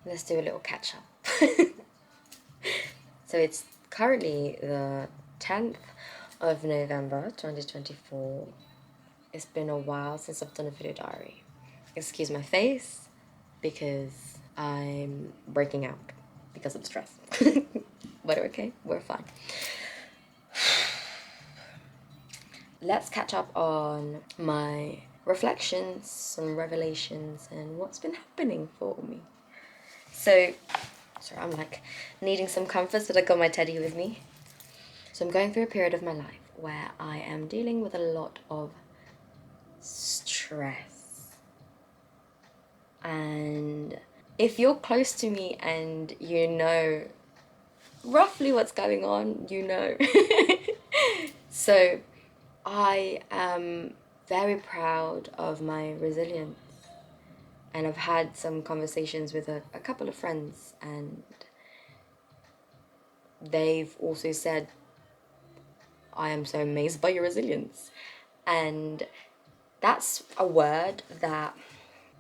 Let's do a little catch up. So it's currently the 10th of November 2024. It's been a while since I've done a video diary. Excuse my face because I'm breaking out because of stress. But okay, we're fine. Let's catch up on my reflections and revelations and what's been happening for me. So, sorry, I'm like needing some comfort, so I got my teddy with me. So I'm going through a period of my life where I am dealing with a lot of stress. And if you're close to me and you know roughly what's going on, you know. So I am very proud of my resilience. And I've had some conversations with a couple of friends, and they've also said, I am so amazed by your resilience. And that's a word that,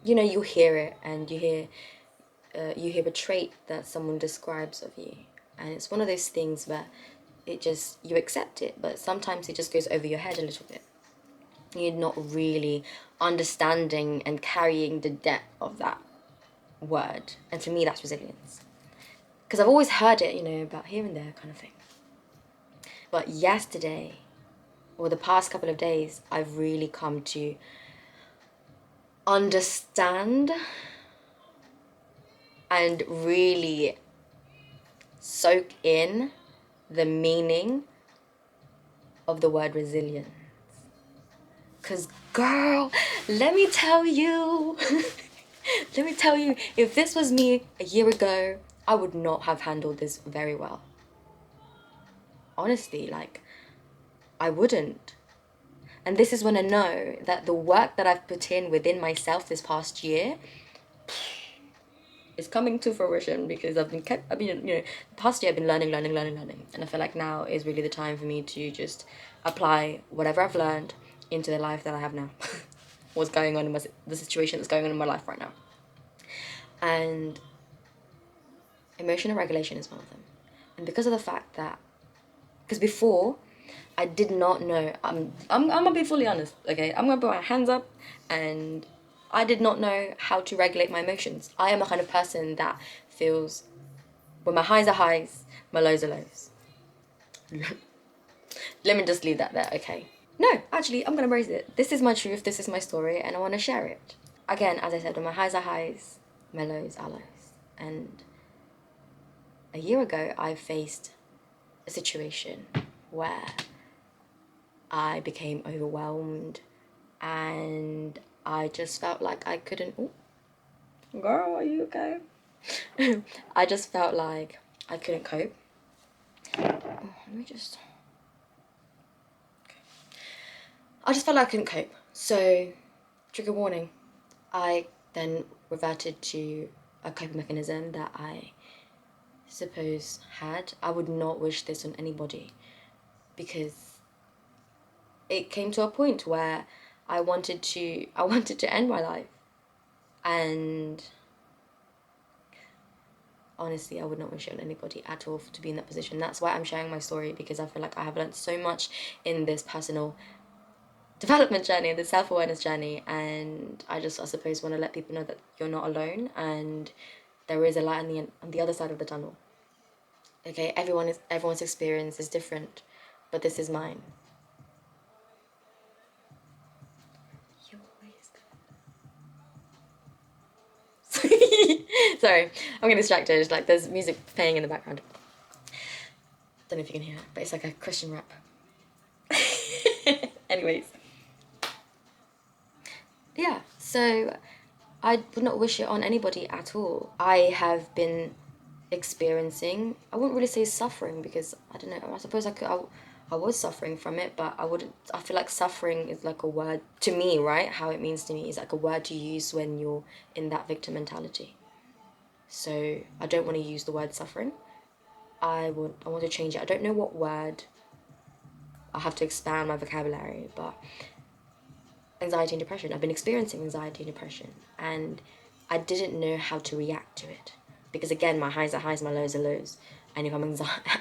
you know, you hear it and you hear a trait that someone describes of you. And it's one of those things where it just, you accept it, but sometimes it just goes over your head a little bit. You're not really understanding and carrying the depth of that word. And to me, that's resilience. Because I've always heard it, you know, about here and there kind of thing. But yesterday, or the past couple of days, I've really come to understand and really soak in the meaning of the word resilience. Because, girl, let me tell you, if this was me a year ago, I would not have handled this very well. Honestly, like, I wouldn't. And this is when I know that the work that I've put in within myself this past year is coming to fruition, because I've been, you know, the past year I've been learning. And I feel like now is really the time for me to just apply whatever I've learned into the life that I have now. What's going on in the situation that's going on in my life right now. And emotional regulation is one of them. And because of the fact that, because before, I did not know, I'm gonna be fully honest, okay? I'm gonna put my hands up, and I did not know how to regulate my emotions. I am a kind of person that feels, when my highs are highs, my lows are lows. Let me just leave that there, okay? No, actually, I'm gonna raise it. This is my truth, this is my story, and I wanna share it. Again, as I said, when my highs are highs, my lows are lows. And a year ago, I faced a situation where I became overwhelmed, and I just felt like I couldn't. Ooh, girl, are you okay? I just felt like I couldn't cope. Let me just. I just felt like I couldn't cope. So, trigger warning. I then reverted to a coping mechanism that I suppose had. I would not wish this on anybody, because it came to a point where I wanted to end my life. And honestly, I would not wish it on anybody at all to be in that position. That's why I'm sharing my story, because I feel like I have learned so much in this personal development journey, the self-awareness journey, and I suppose want to let people know that you're not alone, and there is a light on the other side of the tunnel. Okay, everyone's experience is different, but this is mine. Sorry, I'm getting distracted. It's like there's music playing in the background. Don't know if you can hear it, but it's like a Christian rap. Anyways. Yeah, so I would not wish it on anybody at all. I have been experiencing, I wouldn't really say suffering, because I don't know, I suppose I was suffering from it, but I feel like suffering is like a word to me, right? How it means to me is like a word to use when you're in that victim mentality. So I don't want to use the word suffering. I want to change it. I don't know what word. I'll have to expand my vocabulary, but anxiety and depression. I've been experiencing anxiety and depression, and I didn't know how to react to it. Because again, my highs are highs, my lows are lows. And if I'm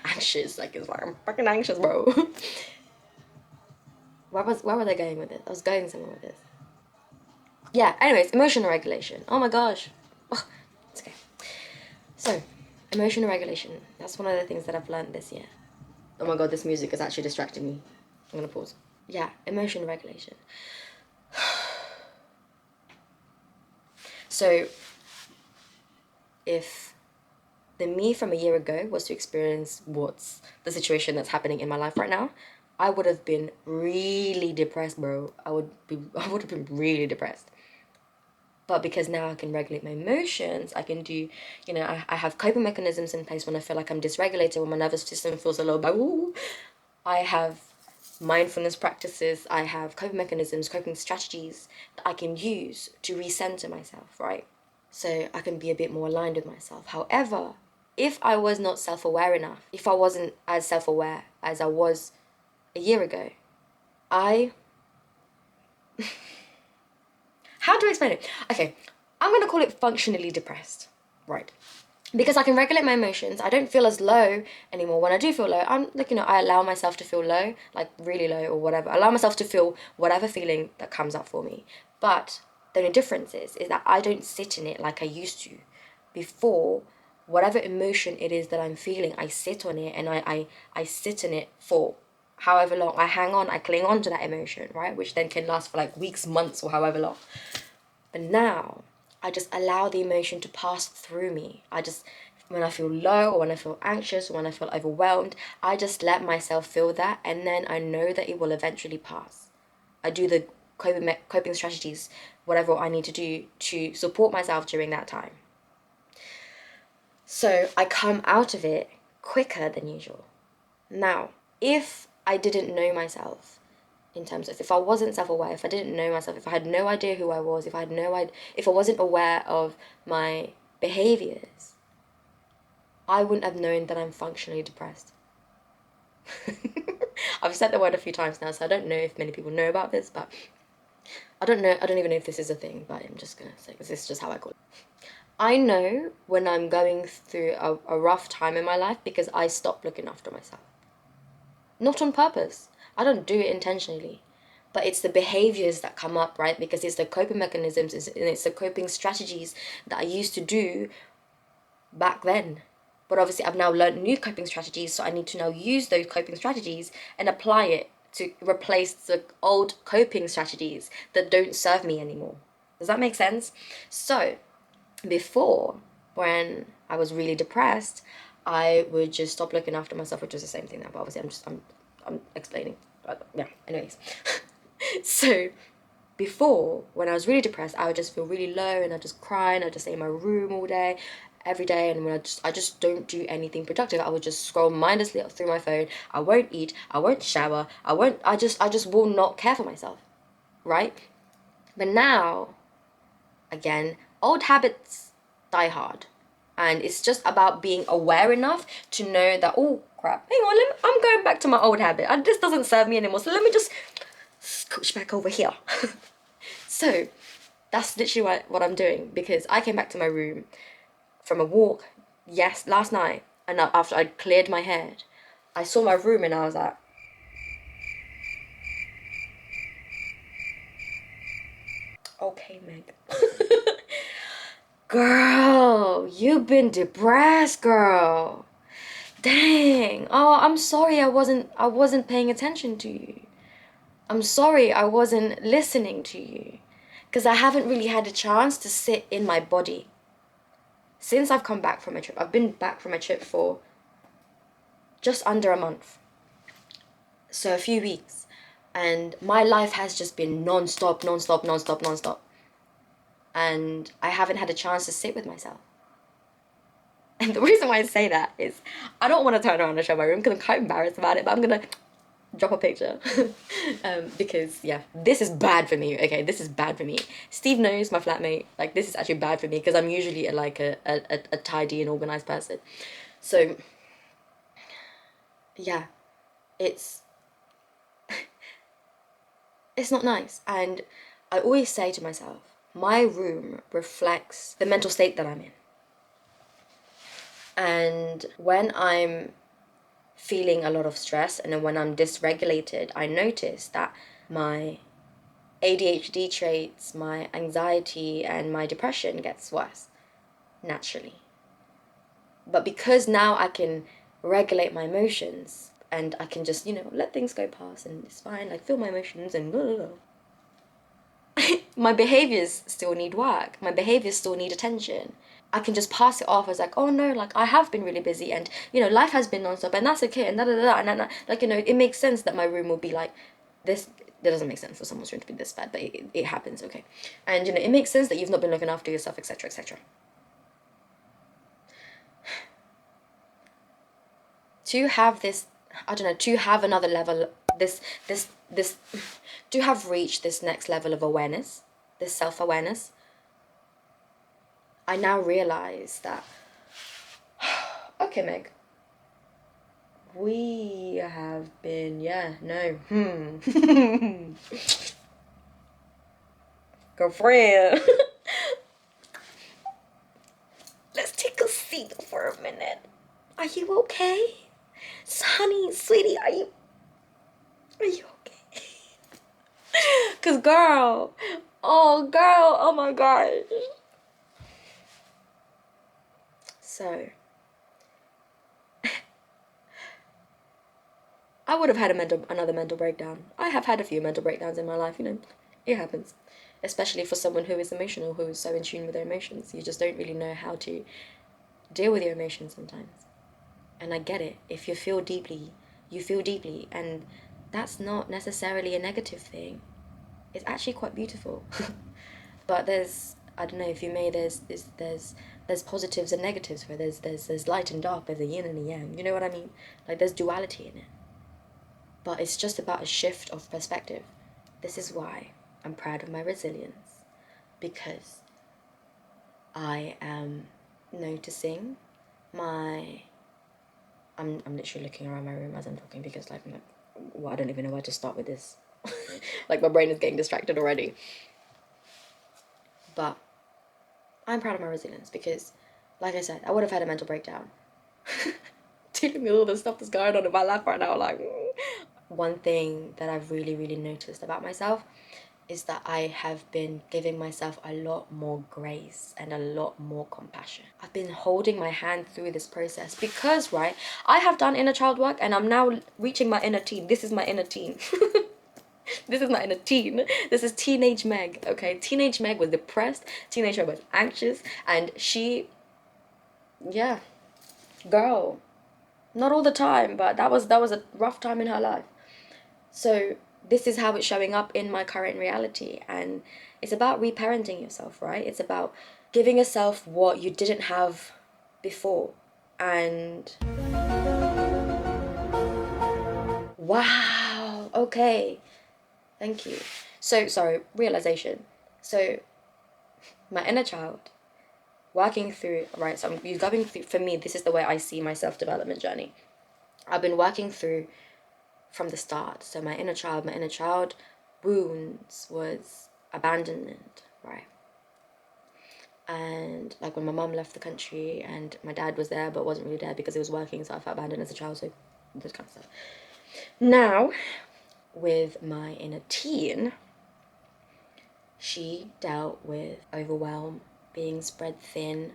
anxious, like, it's like, I'm fucking anxious, bro. Where were they going with it? I was going somewhere with this. Yeah, anyways, emotional regulation. Oh my gosh. Oh, it's okay. So, emotional regulation. That's one of the things that I've learned this year. Oh my god, this music is actually distracting me. I'm gonna pause. Yeah, emotional regulation. So, if the me from a year ago was to experience what's the situation that's happening in my life right now, I would have been really depressed, bro. I would have been really depressed. But because now I can regulate my emotions, I can do, I have coping mechanisms in place when I feel like I'm dysregulated, when my nervous system feels a little bit, ooh. I have mindfulness practices, I have coping mechanisms, coping strategies that I can use to recenter myself, right? So I can be a bit more aligned with myself. However, if I was not self-aware enough, if I wasn't as self-aware as I was a year ago, how do I explain it? Okay, I'm going to call it functionally depressed, right? Because I can regulate my emotions. I don't feel as low anymore. When I do feel low, I'm like, I allow myself to feel low, like really low or whatever. I allow myself to feel whatever feeling that comes up for me. But the only difference is that I don't sit in it like I used to. Before, whatever emotion it is that I'm feeling, I sit on it and I sit in it for however long. I hang on, I cling on to that emotion, right? Which then can last for like weeks, months, or however long. But now, I just allow the emotion to pass through me. When I feel low or when I feel anxious or when I feel overwhelmed, I just let myself feel that, and then I know that it will eventually pass. I do the coping strategies, whatever I need to do to support myself during that time. So I come out of it quicker than usual. Now, if I didn't know myself, in terms of if I wasn't self-aware, if I didn't know myself, if I had no idea who I was, if I wasn't aware of my behaviors, I wouldn't have known that I'm functionally depressed. I've said the word a few times now, so I don't know if many people know about this, but I don't even know if this is a thing, but I'm just gonna say, this is just how I call it. I know when I'm going through a rough time in my life because I stop looking after myself. Not on purpose. I don't do it intentionally. But it's the behaviors that come up, right? Because it's the coping mechanisms, it's the coping strategies that I used to do back then. But obviously I've now learned new coping strategies, so I need to now use those coping strategies and apply it to replace the old coping strategies that don't serve me anymore. Does that make sense? So, before, when I was really depressed, I would just stop looking after myself, which is the same thing now, but obviously I'm explaining. But yeah, anyways. So before, when I was really depressed, I would just feel really low and I'd just cry and I'd just stay in my room all day, every day, and when I just don't do anything productive. I would just scroll mindlessly through my phone. I won't eat, I won't shower, I just will not care for myself. Right? But now, again, old habits die hard. And it's just about being aware enough to know that, oh crap, hang on, I'm going back to my old habit. This doesn't serve me anymore, so let me just scooch back over here. So that's literally what I'm doing, because I came back to my room from a walk, yes, last night, and after I'd cleared my head, I saw my room and I was like, okay, Meg. Girl, you've been depressed, girl. Dang. Oh, I'm sorry I wasn't paying attention to you. I'm sorry I wasn't listening to you. Because I haven't really had a chance to sit in my body. Since I've come back from a trip, I've been back from a trip for just under a month. So a few weeks. And my life has just been non-stop. And I haven't had a chance to sit with myself. And the reason why I say that is I don't want to turn around and show my room because I'm quite embarrassed about it, but I'm going to drop a picture. Because, yeah, this is bad for me, okay? This is bad for me. Steve knows, my flatmate, like, this is actually bad for me because I'm usually a tidy and organized person. So, yeah, it's not nice. And I always say to myself, my room reflects the mental state that I'm in. And when I'm feeling a lot of stress and then when I'm dysregulated, I notice that my ADHD traits, my anxiety, and my depression gets worse naturally. But because now I can regulate my emotions and I can just, let things go past and it's fine, like feel my emotions and blah, blah, blah. My behaviors still need work. My behaviors still need attention. I can just pass it off as like, oh no, like I have been really busy and, life has been nonstop and that's okay and da da da. And like, it makes sense that my room will be like this. That doesn't make sense for someone's room to be this bad, but it happens, okay. And, it makes sense that you've not been looking after yourself, etc., etc. To have this, I don't know, to have another level, this, to have reached this next level of awareness, this self-awareness, I now realize that, okay, Meg, we have been, girlfriend, let's take a seat for a minute. Are you okay? Honey, sweetie, are you okay? Cause girl, oh my gosh. So, I would have had another mental breakdown. I have had a few mental breakdowns in my life, it happens. Especially for someone who is emotional, who is so in tune with their emotions. You just don't really know how to deal with your emotions sometimes. And I get it. If you feel deeply, you feel deeply. And that's not necessarily a negative thing. It's actually quite beautiful. But there's, I don't know if you may, there's positives and negatives where there's light and dark, there's a yin and a yang. You know what I mean? Like there's duality in it. But it's just about a shift of perspective. This is why I'm proud of my resilience, because I am noticing I'm literally looking around my room as I'm talking because like I'm like, well, I don't even know where to start with this. Like my brain is getting distracted already. But I'm proud of my resilience because, like I said, I would have had a mental breakdown. Dealing with all the stuff that's going on in my life right now, like... One thing that I've really, really noticed about myself is that I have been giving myself a lot more grace and a lot more compassion. I've been holding my hand through this process because, right, I have done inner child work and I'm now reaching my inner teen. This is my inner teen. This is my inner teen. This is teenage Meg, okay? Teenage Meg was depressed. Teenage Meg was anxious. And she, yeah, girl, not all the time, but that was a rough time in her life. So this is how it's showing up in my current reality. And it's about reparenting yourself, right? It's about giving yourself what you didn't have before. And wow, okay, thank you. So, sorry, realization. So my inner child, working through, right, so I'm going through, for me, this is the way I see my self-development journey. I've been working through from the start. So my inner child wounds was abandonment, right? And like when my mum left the country and my dad was there but wasn't really there because he was working, so I felt abandoned as a child, so this kind of stuff. Now, with my inner teen, she dealt with overwhelm, being spread thin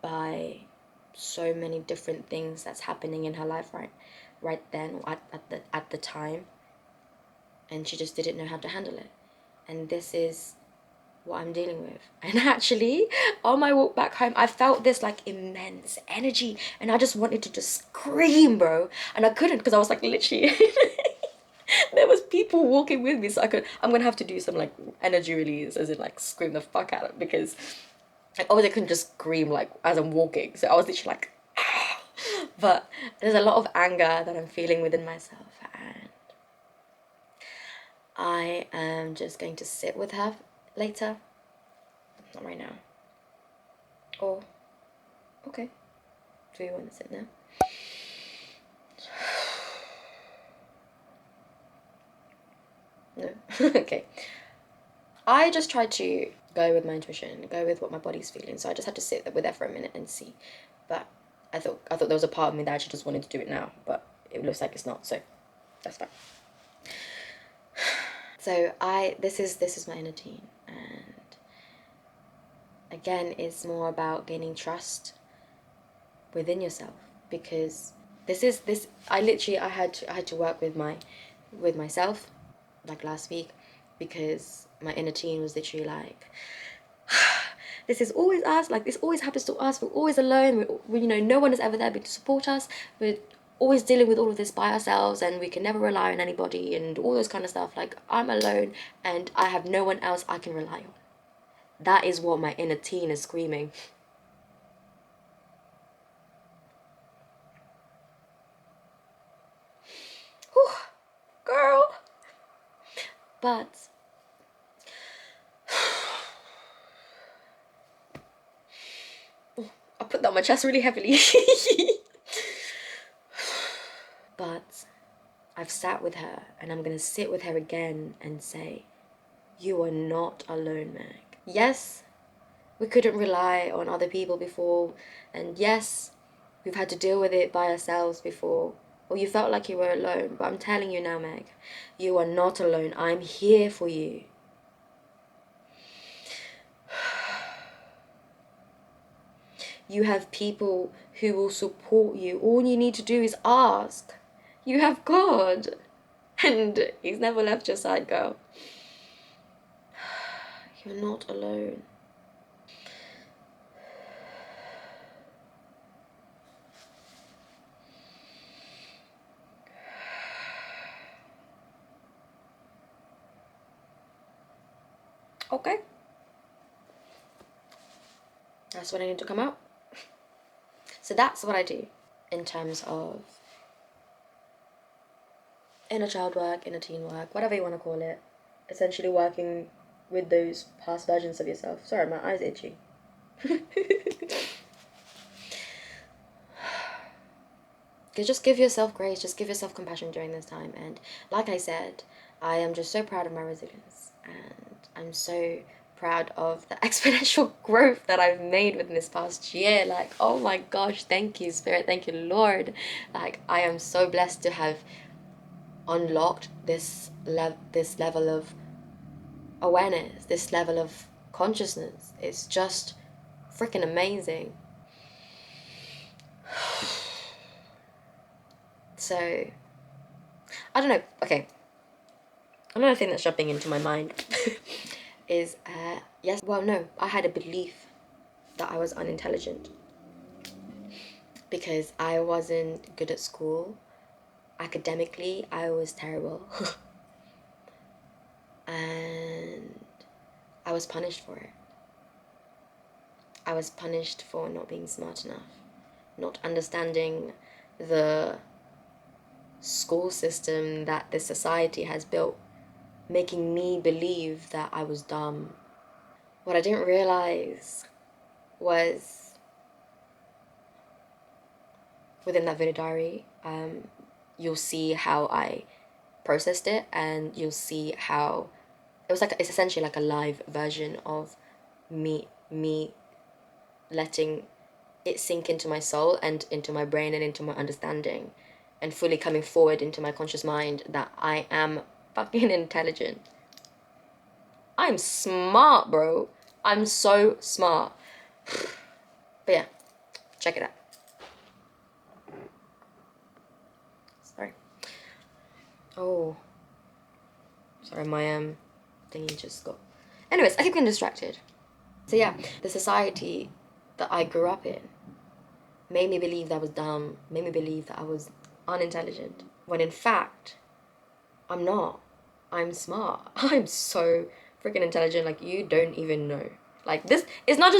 by so many different things that's happening in her life right then at the time, and she just didn't know how to handle it. And this is what I'm dealing with. And actually, on my walk back home, I felt this like immense energy and I just wanted to just scream, bro, and I couldn't because I was like literally there was people walking with me, so I'm gonna have to do some like energy release, as in like scream the fuck out of it, because like obviously I couldn't just scream like as I'm walking, so I was literally like but there's a lot of anger that I'm feeling within myself, and I am just going to sit with her later. Not right now. Or, okay. Do you want to sit now? No. Okay. I just tried to go with my intuition, go with what my body's feeling. So I just had to sit with that for a minute and see. But I thought there was a part of me that actually just wanted to do it now, but it looks like it's not, so that's fine. So this is my inner teen, and again, it's more about gaining trust within yourself, because I had to work with myself like last week, because my inner teen was literally like, this is always us, like this always happens to us, we're always alone, we no one is ever there to support us, we're always dealing with all of this by ourselves, and we can never rely on anybody, and all those kind of stuff. Like, I'm alone and I have no one else I can rely on. That is what my inner teen is screaming. Whew, girl. But I put that on my chest really heavily. But I've sat with her, and I'm gonna sit with her again and say, you are not alone, Meg. Yes, we couldn't rely on other people before, and yes, we've had to deal with it by ourselves before, or you felt like you were alone, but I'm telling you now, Meg, you are not alone. I'm here for you. You have people who will support you. All you need to do is ask. You have God, and He's never left your side, girl. You're not alone. Okay. That's what I need to come out. So that's what I do in terms of inner child work, inner teen work, whatever you want to call it. Essentially working with those past versions of yourself. Sorry, my eye's itchy. Just give yourself grace, just give yourself compassion during this time. And like I said, I am just so proud of my resilience, and I'm so proud of the exponential growth that I've made within this past year. Like, oh my gosh, thank you, Spirit, thank you, Lord. Like, I am so blessed to have unlocked this level of awareness, this level of consciousness. It's just freaking amazing. So, I don't know. Okay, another thing that's jumping into my mind is, yes, well, no, I had a belief that I was unintelligent because I wasn't good at school. Academically, I was terrible. And I was punished for it. I was punished for not being smart enough, not understanding the school system that this society has built, making me believe that I was dumb. What I didn't realize was, within that video diary, you'll see how I processed it, and you'll see how it's essentially like a live version of me letting it sink into my soul and into my brain and into my understanding, and fully coming forward into my conscious mind that I am fucking intelligent. I'm smart, bro. I'm so smart. But yeah, check it out. Sorry. Oh. Sorry, my thingy just got... Anyways, I keep getting distracted. So yeah, the society that I grew up in made me believe that I was dumb, made me believe that I was unintelligent, when in fact, I'm not. I'm smart. I'm so freaking intelligent, like, you don't even know. Like, this, it's not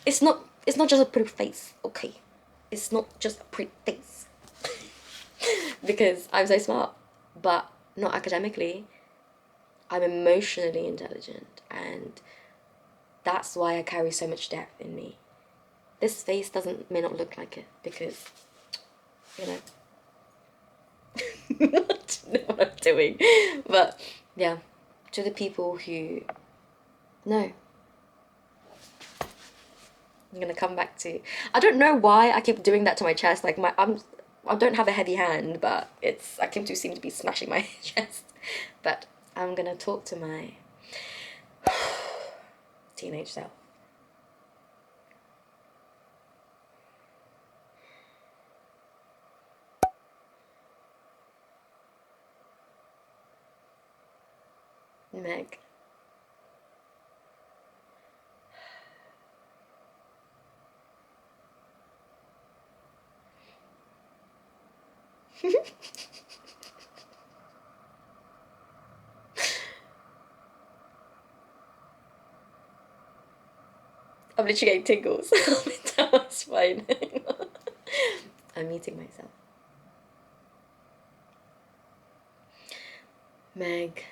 it's not just a pretty face, okay? It's not just a pretty face. Because I'm so smart, but not academically. I'm emotionally intelligent, and that's why I carry so much depth in me. This face may not look like it, because, you know, I don't know what I'm doing. But yeah, to the people who know. I'm gonna come back to. I don't know why I keep doing that to my chest. Like I don't have a heavy hand, but I seem to be smashing my chest. But I'm gonna talk to my teenage self. Meg. I'm literally getting tingles. That was fine. I'm meeting myself. Meg.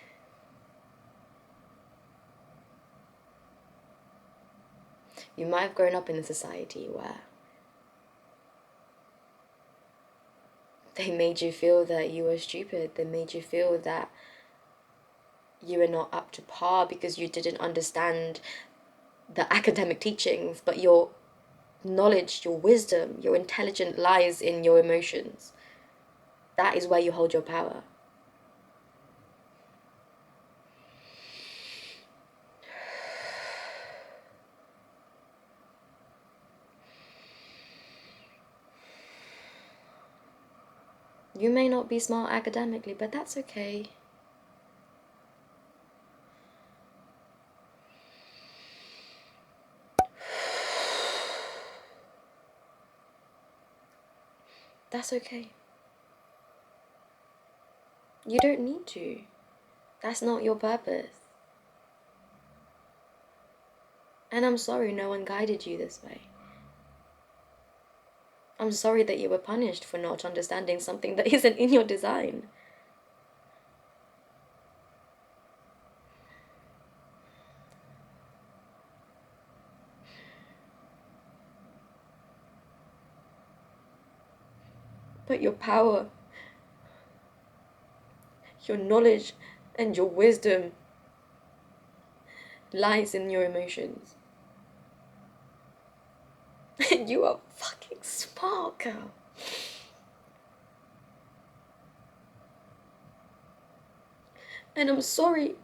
You might have grown up in a society where they made you feel that you were stupid. They made you feel that you were not up to par because you didn't understand the academic teachings, but your knowledge, your wisdom, your intelligence lies in your emotions. That is where you hold your power. You may not be smart academically, but that's okay. That's okay. You don't need to. That's not your purpose. And I'm sorry no one guided you this way. I'm sorry that you were punished for not understanding something that isn't in your design. But your power, your knowledge, and your wisdom lies in your emotions. And you are fucking smart, girl. And I'm sorry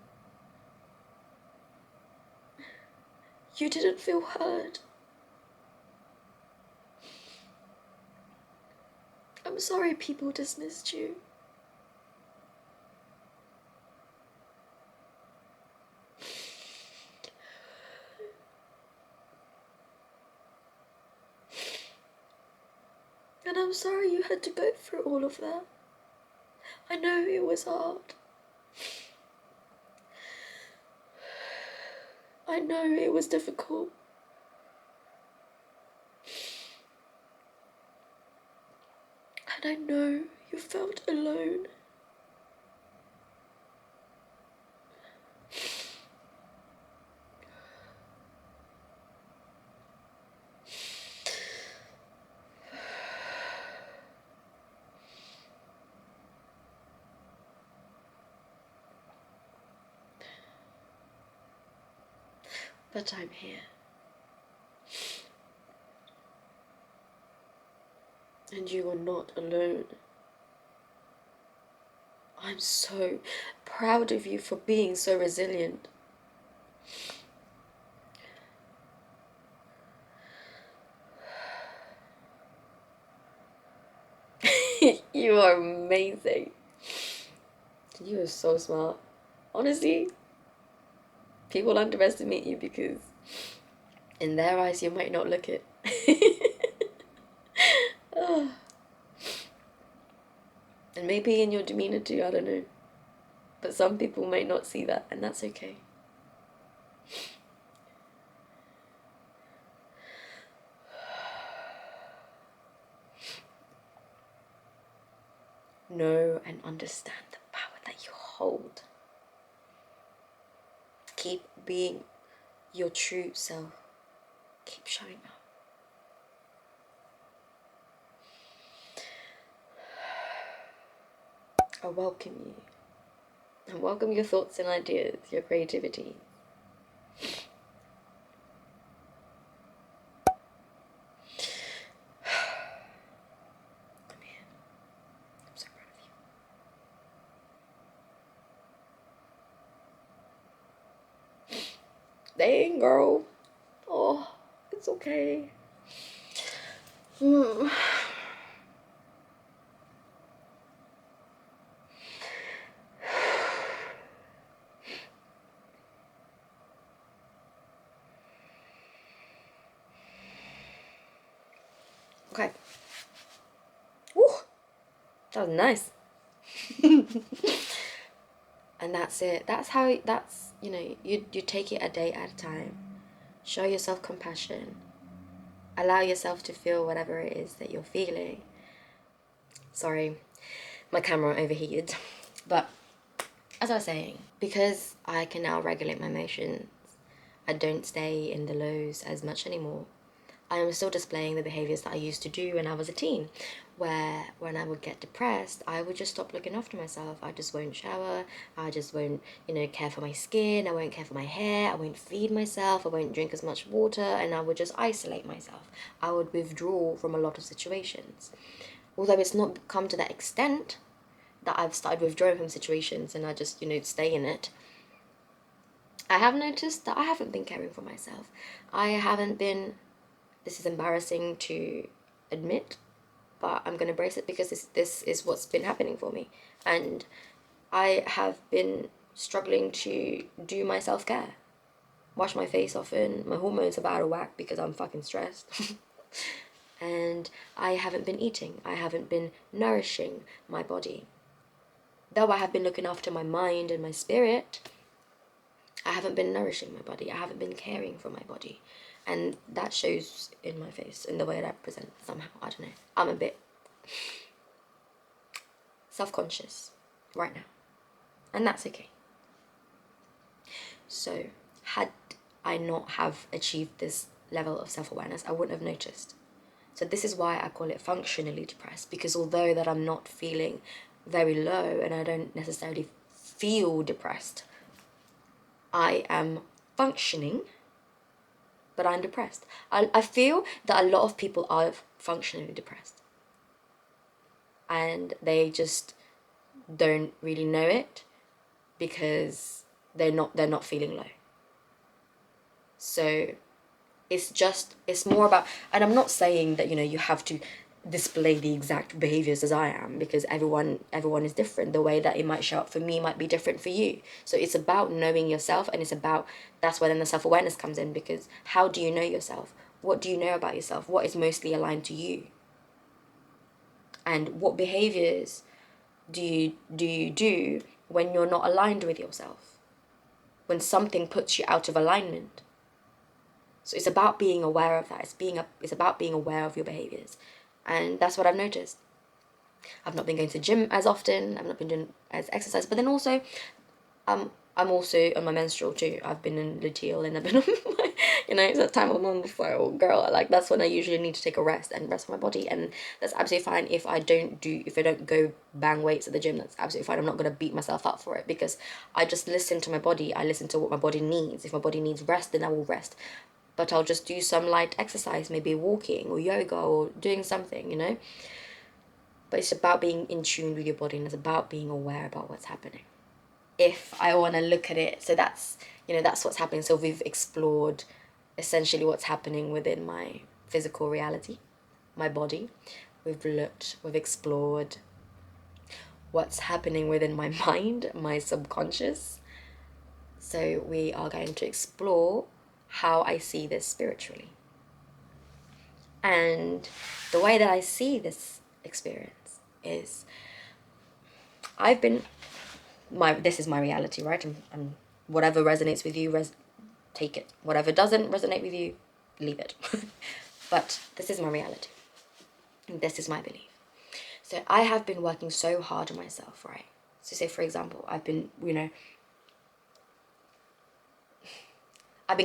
you didn't feel heard. I'm sorry people dismissed you. And I'm sorry you had to go through all of that. I know it was hard. I know it was difficult. And I know you felt alone. But I'm here. And you are not alone. I'm so proud of you for being so resilient. You are amazing. You are so smart. Honestly, people underestimate you because in their eyes you might not look it. Oh. And maybe in your demeanor too, I don't know. But some people might not see that, and that's okay. Know and understand the power that you hold. Keep being your true self. Keep showing up. I welcome you And welcome your thoughts and ideas, your creativity. Come here. I'm so proud of you. Dang, girl. Oh, it's okay. Okay. Woo! That was nice. And that's it. That's how, that's, you know, you take it a day at a time. Show yourself compassion. Allow yourself to feel whatever it is that you're feeling. Sorry, my camera overheated. But as I was saying, because I can now regulate my emotions, I don't stay in the lows as much anymore. I am still displaying the behaviors that I used to do when I was a teen, where when I would get depressed, I would just stop looking after myself. I just won't shower. I just won't, care for my skin. I won't care for my hair. I won't feed myself. I won't drink as much water, and I would just isolate myself. I would withdraw from a lot of situations. Although it's not come to that extent that I've started withdrawing from situations and I just, stay in it, I have noticed that I haven't been caring for myself. I haven't been, this is embarrassing to admit, but I'm going to brace it because this is what's been happening for me. And I have been struggling to do my self-care. Wash my face often. My hormones are out of whack because I'm fucking stressed. And I haven't been eating. I haven't been nourishing my body. Though I have been looking after my mind and my spirit, I haven't been nourishing my body. I haven't been caring for my body. And that shows in my face, in the way that I present somehow. I don't know. I'm a bit self-conscious right now. And that's okay. So, had I not have achieved this level of self-awareness, I wouldn't have noticed. So this is why I call it functionally depressed, because although that I'm not feeling very low and I don't necessarily feel depressed, I am functioning, but I'm depressed. I feel that a lot of people are functionally depressed and they just don't really know it because they're not feeling low. So it's more about, and I'm not saying that you have to display the exact behaviors as I am, because everyone is different. The way that it might show up for me might be different for you. So it's about knowing yourself, and it's about, that's where then the self-awareness comes in, because how do you know yourself? What do you know about yourself? What is mostly aligned to you? And what behaviors do you do when you're not aligned with yourself? When something puts you out of alignment? So it's about being aware of that. It's about being aware of your behaviors. And that's what I've noticed. I've not been going to the gym as often. I've not been doing as exercise. But then also, I'm also on my menstrual too. I've been in luteal and I've been on my, it's that time of month before, oh girl, like that's when I usually need to take a rest and rest my body. And that's absolutely fine if I don't go bang weights at the gym. That's absolutely fine. I'm not going to beat myself up for it, because I just listen to my body. I listen to what my body needs. If my body needs rest, then I will rest. But I'll just do some light exercise, maybe walking or yoga or doing something. But it's about being in tune with your body, and it's about being aware about what's happening. If I want to look at it, so that's what's happening. So we've explored essentially what's happening within my physical reality, my body. We've explored what's happening within my mind, my subconscious. So we are going to explore how I see this spiritually. And the way that I see this experience is, this is my reality, right? I'm whatever resonates with you, take it. Whatever doesn't resonate with you, leave it. But this is my reality. And this is my belief. So I have been working so hard on myself, right? So say, for example, I've been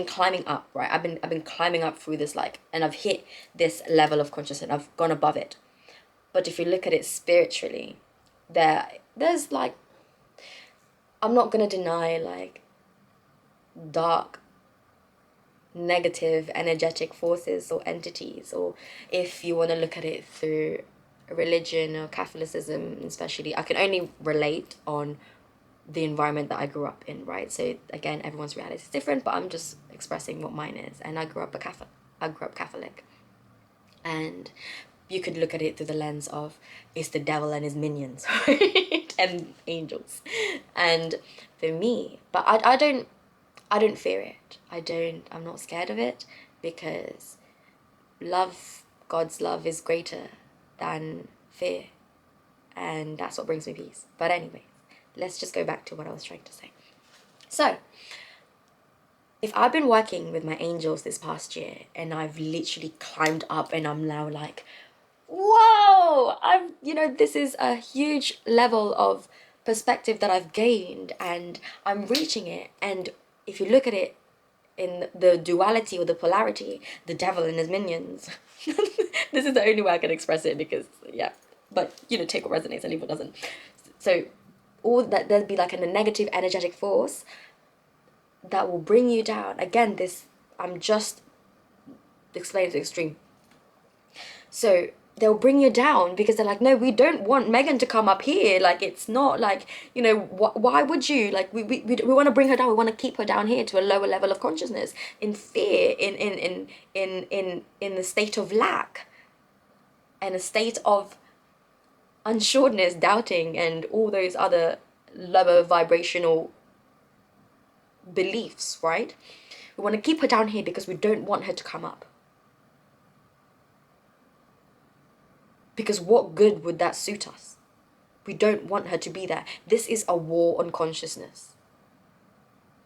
climbing up, right? I've been climbing up through this, and I've hit this level of consciousness. I've gone above it. But if you look at it spiritually, there's I'm not gonna deny like dark, negative, energetic forces or entities, or if you want to look at it through religion or Catholicism, especially, I can only relate on the environment that I grew up in, right? So again, everyone's reality is different, but I'm just expressing what mine is. And I grew up Catholic, and you could look at it through the lens of it's the devil and his minions, right? And angels. And for me, but I don't fear it. I'm not scared of it, because love, God's love is greater than fear. And that's what brings me peace. But anyway, let's just go back to what I was trying to say. So, if I've been working with my angels this past year and I've literally climbed up and I'm now like, whoa, this is a huge level of perspective that I've gained and I'm reaching it. And if you look at it in the duality or the polarity, the devil and his minions, this is the only way I can express it, because, yeah, but, take what resonates and leave what doesn't. So, all that, there'd be like a negative energetic force that will bring you down. Again, I'm just explaining to the extreme. So they'll bring you down because they're like, no, we don't want Megan to come up here. Like, it's not like, why would you? Like, we want to bring her down. We want to keep her down here to a lower level of consciousness, in fear, in the state of lack, and a state of unsureness, doubting, and all those other lower vibrational beliefs, right? We want to keep her down here because we don't want her to come up. Because what good would that suit us? We don't want her to be there. This is a war on consciousness.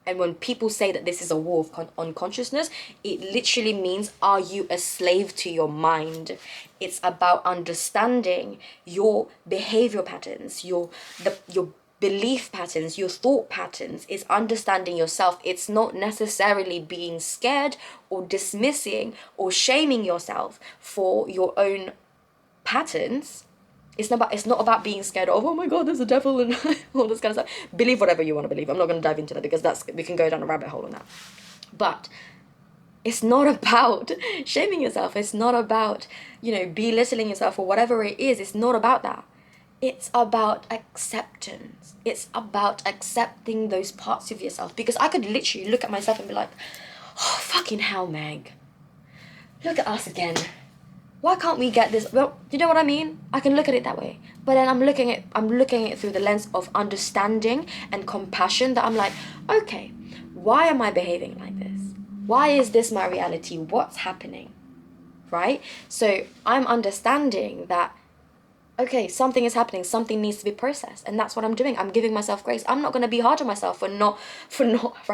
And when people say that this is a war on consciousness, it literally means, are you a slave to your mind? It's about understanding your behavior patterns, your belief patterns, your thought patterns. Is understanding yourself. It's not necessarily being scared or dismissing or shaming yourself for your own patterns. It's not about being scared of, oh my god, there's a devil and all this kind of stuff. Believe whatever you want to believe. I'm not going to dive into that, because we can go down a rabbit hole on that. But it's not about shaming yourself. It's not about, belittling yourself or whatever it is. It's not about that. It's about acceptance. It's about accepting those parts of yourself. Because I could literally look at myself and be like, oh, fucking hell, Meg. Look at us again. Why can't we get this? Well, you know what I mean? I can look at it that way. But then I'm looking at it through the lens of understanding and compassion, that I'm like, okay, why am I behaving like this? Why is this my reality? What's happening? Right? So I'm understanding that, okay, something is happening, something needs to be processed, and that's what I'm doing. I'm giving myself grace. I'm not going to be hard on myself for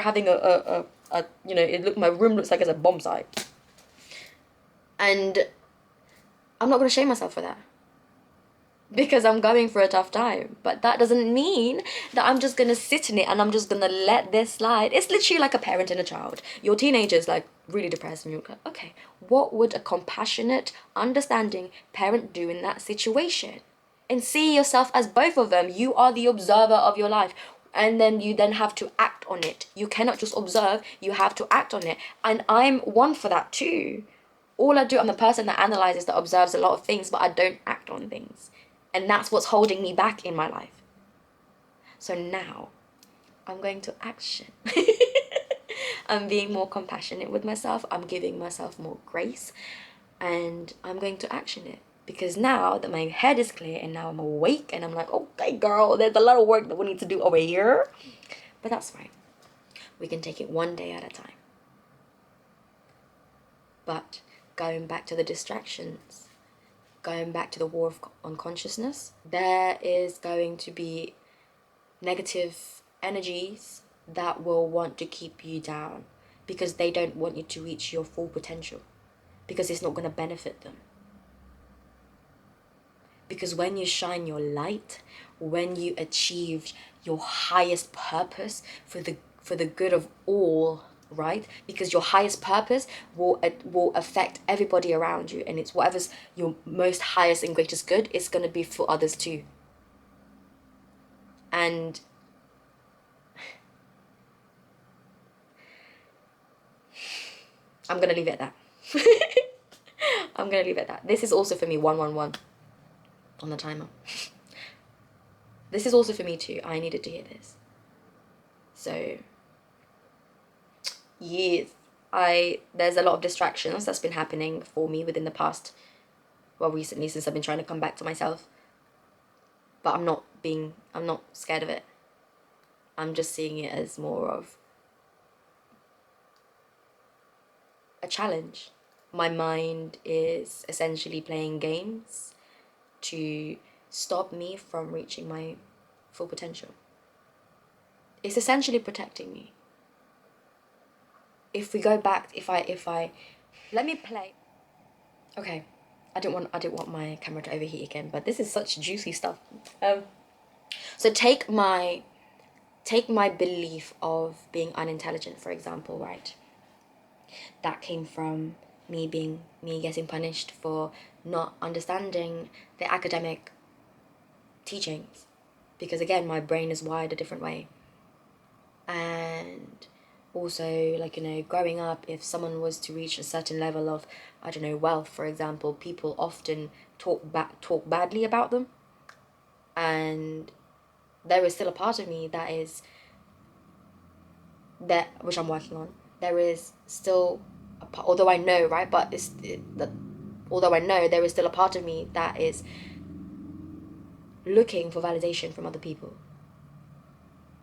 having my room looks like it's a bomb site. And I'm not going to shame myself for that, because I'm going for a tough time. But that doesn't mean that I'm just going to sit in it and I'm just going to let this slide. It's literally like a parent and a child. Your teenager's like really depressed and you're like, okay, what would a compassionate, understanding parent do in that situation? And see yourself as both of them. You are the observer of your life. And then you then have to act on it. You cannot just observe, you have to act on it. And I'm one for that too. All I do, I'm the person that analyzes, that observes a lot of things, but I don't act on things. And that's what's holding me back in my life. So now, I'm going to action. I'm being more compassionate with myself. I'm giving myself more grace. And I'm going to action it. Because now that my head is clear and now I'm awake and I'm like, okay, girl, there's a lot of work that we need to do over here. But that's fine. We can take it one day at a time. But going back to the distractions, going back to the war of unconsciousness, there is going to be negative energies that will want to keep you down, because they don't want you to reach your full potential, because it's not going to benefit them. Because when you shine your light, when you achieve your highest purpose for the good of all, right? Because your highest purpose will affect everybody around you, and it's whatever's your most highest and greatest good, it's going to be for others too. And I'm gonna leave it at that. I'm gonna leave it at that. This is also for me, 111 on the timer. This is also for me too. I needed to hear this. So yes, there's a lot of distractions that's been happening for me within the past, well, recently, since I've been trying to come back to myself. But I'm not scared of it. I'm just seeing it as more of a challenge. My mind is essentially playing games to stop me from reaching my full potential. It's essentially protecting me. If we go back, if I let me play. Okay, I didn't want my camera to overheat again, but this is such juicy stuff. So take my belief of being unintelligent, for example, right? That came from me getting punished for not understanding the academic teachings, because again, my brain is wired a different way. And also, like, you know, growing up, if someone was to reach a certain level of, I don't know, wealth, for example, people often talk badly about them. And there is still a part of me that is that, which I'm working on. There is still although I know, right, but although I know, there is still a part of me that is looking for validation from other people.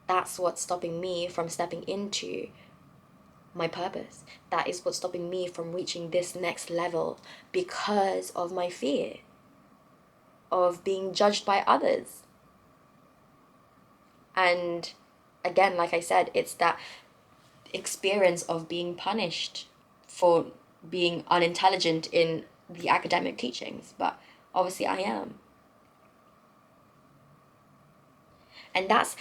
That's what's stopping me from stepping into my purpose. That is what's stopping me from reaching this next level, because of my fear of being judged by others. And again, like I said, it's that experience of being punished for being unintelligent in the academic teachings, but obviously I am. And that's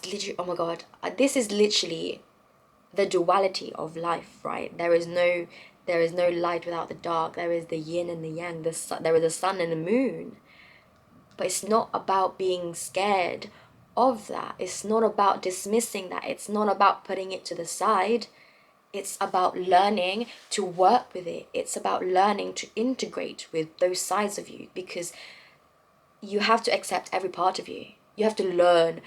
literally, oh my god, this is literally the duality of life, right? There is no light without the dark. There is the yin and the yang. There is a sun and a moon. But it's not about being scared of that. It's not about dismissing that. It's not about putting it to the side. It's about learning to work with it. It's about learning to integrate with those sides of you, because you have to accept every part of you. You have to learn.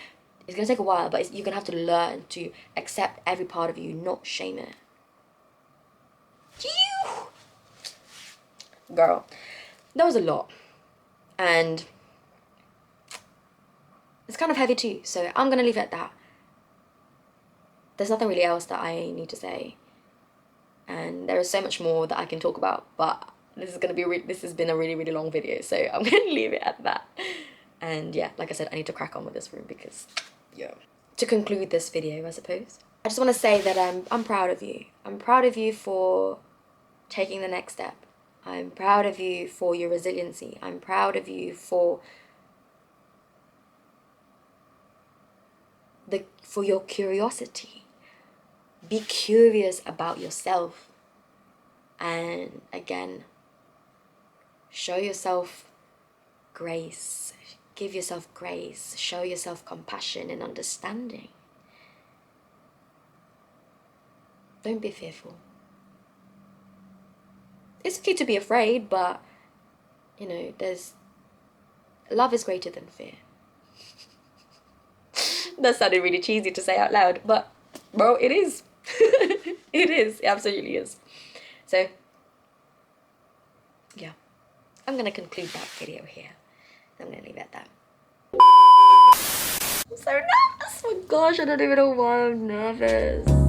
It's going to take a while, but you're going to have to learn to accept every part of you, not shame it. Girl, that was a lot. And it's kind of heavy too, so I'm going to leave it at that. There's nothing really else that I need to say. And there is so much more that I can talk about, but this has been a really, really long video, so I'm going to leave it at that. And yeah, like I said, I need to crack on with this room because, yeah. To conclude this video, I suppose, I just want to say that I'm proud of you. I'm proud of you for taking the next step. I'm proud of you for your resiliency. I'm proud of you for your curiosity. Be curious about yourself. And again, show yourself grace. Give yourself grace. Show yourself compassion and understanding. Don't be fearful. It's okay to be afraid, but, you know, love is greater than fear. That sounded really cheesy to say out loud, but, bro, it is. It is. It absolutely is. So, yeah. I'm going to conclude that video here. I'm going to leave it at that. I'm so nervous. Oh my gosh, I don't even know why I'm nervous.